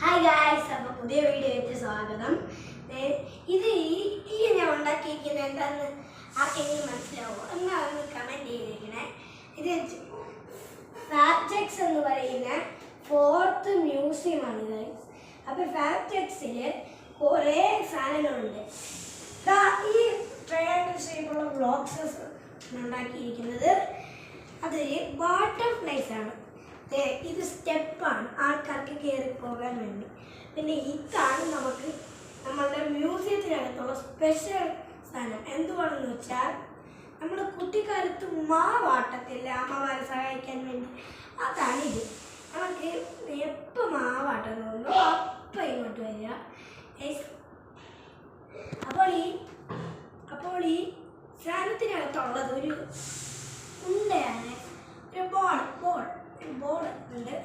Hi guys, അപ്പോൾ പുതിയ വീഡിയോയ്ക്ക് സ്വാഗതം. ഇത് ഈ ഞാൻ ഉണ്ടാക്കിയിരിക്കുന്നത് എന്താണെന്ന് ആർക്കെങ്കിലും മനസ്സിലാവുമോ എന്നാണ് കമൻറ്റ് ചെയ്തിരിക്കണേ. ഇത് ഫാബ്ജെക്സ് എന്ന് പറയുന്ന 4th മ്യൂസിയമാണ് ഗായ്സ്. അപ്പോൾ ഫാബ്ജെക്സിൽ കുറേ സാധനങ്ങളുണ്ട്. ഈ ട്രയാങ്കിൾ ഷേപ്പുള്ള ബ്ലോക്സസ് ഉണ്ടാക്കിയിരിക്കുന്നത് അതൊരു ബട്ടർഫ്ലൈസ് ആണ്. ഇത് സ്റ്റെപ്പാണ് ആൾക്കാർക്ക് കയറി പോകാൻ വേണ്ടി. പിന്നെ ഇതാണ് നമുക്ക് നമ്മളുടെ മ്യൂസിയത്തിനകത്തുള്ള സ്പെഷ്യൽ സാധനം. എന്തുവാണെന്ന് വെച്ചാൽ നമ്മൾ കുട്ടിക്കാലത്ത് മാവാട്ടത്തില്ല അമ്മമാരെ സഹായിക്കാൻ വേണ്ടി, അതാണിത്. നമുക്ക് എപ്പോൾ മാവാട്ടം തോന്നുന്നു അപ്പം ഇങ്ങോട്ട് വരിക. അപ്പോൾ ഈ സാധനത്തിനകത്തുള്ളത് ഒരു ഉണ്ടയാണ്, ഒരു ബോൾ ഉണ്ട്.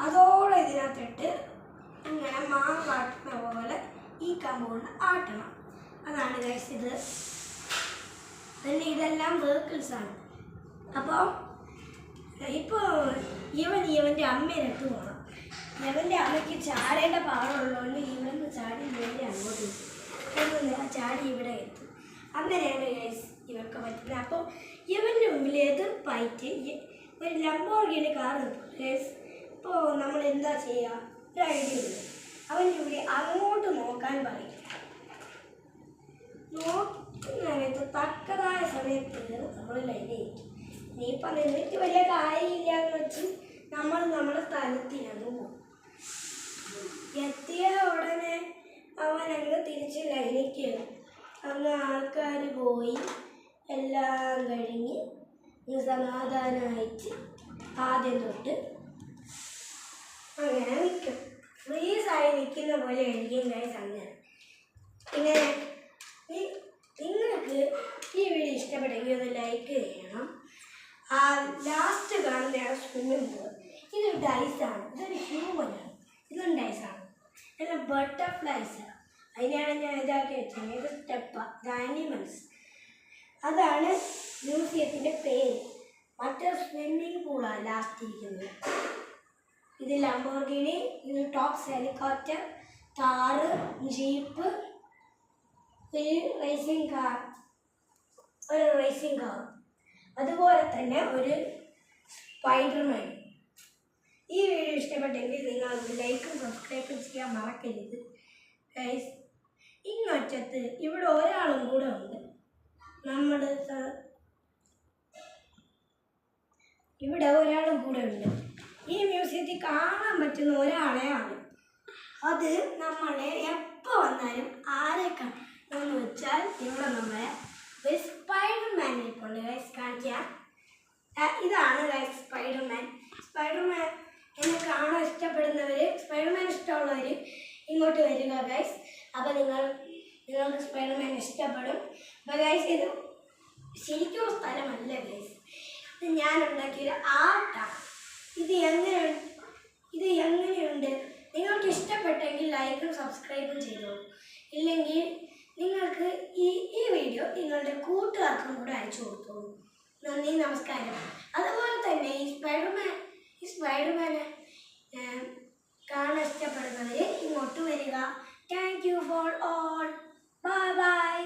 അതോടെ ഇതിനകത്തിട്ട് ഇങ്ങനെ മാവാട്ടുന്ന പോലെ ഈ കമ്പ് കൊണ്ട് ആട്ടണം. അതാണ് ഗൈസ് ഇത്. പിന്നെ ഇതെല്ലാം വെഹിക്കിൾസാണ്. അപ്പോൾ ഇവൻ്റെ അമ്മേനടുത്ത് പോകണം. ഇവൻ്റെ അമ്മയ്ക്ക് ചാടേണ്ട പാടുള്ളതുകൊണ്ട് ഇവന്ന് ചാടി വേണ്ടി അങ്ങോട്ട് എത്തും. ചാടി ഇവിടെ എത്തും. അങ്ങനെയാണ് ഗൈസ് ഇവർക്ക് പറ്റുന്നത്. അപ്പോൾ ഇവൻ്റെ മുമ്പിൽ എതിർപ്പായിട്ട് ഒരു ലംബോർഗിനി കാർ നിൽക്കും ഗൈസ്. ഇപ്പോൾ നമ്മൾ എന്താ ചെയ്യുക? ഒരു ഐഡിയ ഉണ്ട്. അവൻ്റെ ഇവിടെ അങ്ങോട്ട് നോക്കാൻ പറയും. നോക്കുന്ന തക്കതായ സമയത്ത് നമ്മൾ ലൈൻ ചെയ്യും. ഇനിയിപ്പം നിന്നിട്ട് വലിയ കാര്യമില്ല എന്ന് വെച്ച് നമ്മൾ നമ്മുടെ സ്ഥലത്തിനങ്ങ് പോകും. എത്തിയ ഉടനെ അവൻ അങ്ങ് തിരിച്ച് ലൈനിക്ക് അങ്ങ് ആൾക്കാർ പോയി എല്ലാം കഴിഞ്ഞ് സമാധാനമായിട്ട് ആദ്യം തൊട്ട് അങ്ങനെ നിൽക്കും. ഫ്രീസായി നിൽക്കുന്ന പോലെ ആയിരിക്കും ഗൈസ് അങ്ങനെ. പിന്നെ നിങ്ങൾക്ക് ഈ വീഡിയോ ഇഷ്ടപ്പെട്ടെങ്കിൽ ഒന്ന് ലൈക്ക് ചെയ്യണം. ലാസ്റ്റ് കാണുന്നതാണ് സ്വിമ്മിംഗ് പൂൾ. ഇത് ഡൈസാണ്. ഇതൊരു ഹ്യൂമനാണ്. ഇതും ഡൈസാണ്. പിന്നെ ബട്ടർഫ്ലൈസാണ്. അതിനാണ് ഞാൻ ഇതാക്കി വെച്ചത്. ഇത് സ്റ്റെപ്പാണ്. ഇത് ആനിമൽസ്. അതാണ് മ്യൂസിയത്തിൻ്റെ പേര്. മറ്റേ സ്വിമ്മിംഗ് പൂളാണ് ലാസ്റ്റ് ഇരിക്കുന്നത്. ഇത് ലംബോർഗിനി, ഇത് ടോപ്സ് ഹെലികോപ്റ്റർ, കാറ്, ജീപ്പ്, ഒരു റേസിംഗ് കാർ, അതുപോലെ തന്നെ ഒരു സ്പൈഡർമാൻ. ഈ വീഡിയോ ഇഷ്ടപ്പെട്ടെങ്കിൽ നിങ്ങൾ ലൈക്കും സബ്സ്ക്രൈബും ചെയ്യാൻ മറക്കരുത് ഗൈസ്. ഇങ്ങൊറ്റത്ത് ഇവിടെ ഒരാളും കൂടെ ഉണ്ട്. ഇവിടെ ഒരാളും കൂടെ ഉണ്ട്. ഈ മ്യൂസിയത്തിൽ കാണാൻ പറ്റുന്ന ഒരാളെയാണ്. അത് നമ്മളെ എപ്പോൾ വന്നാലും ആരെ കാണുമെന്ന് വെച്ചാൽ ഇവിടെ നമ്മളെ ഒരു സ്പൈഡർമാനെ കൊണ്ട് ഗൈസ് കാണിക്കാം. ഇതാണ് ഗൈസ് സ്പൈഡർമാൻ. എന്നെ കാണാൻ ഇഷ്ടപ്പെടുന്നവർ, സ്പൈഡർമാൻ ഇഷ്ടമുള്ളവർ ഇങ്ങോട്ട് വരിക ഗൈസ്. അപ്പോൾ നിങ്ങൾക്ക് സ്പൈഡർമാൻ ഇഷ്ടപ്പെടും. അപ്പോൾ ഗൈസ് ഇത് ശരിക്കും സ്ഥലമല്ല ഗൈസ്. ഇത് ഞാൻ ഉണ്ടാക്കിയൊരു ആർട്ടാണ്. ഇത് എങ്ങനെയുണ്ട്? നിങ്ങൾക്ക് ഇഷ്ടപ്പെട്ടെങ്കിൽ ലൈക്കും സബ്സ്ക്രൈബും ചെയ്തോളൂ. ഇല്ലെങ്കിൽ നിങ്ങൾക്ക് ഈ വീഡിയോ നിങ്ങളുടെ കൂട്ടുകാർക്കും കൂടെ അയച്ചു കൊടുത്തോളൂ. നന്ദി, നമസ്കാരം. അതുപോലെ തന്നെ ഈ സ്പൈഡർമാനെ കാണാൻ ഇഷ്ടപ്പെടുന്നവർ ഇങ്ങോട്ട് വരിക. Thank you for all. Bye bye.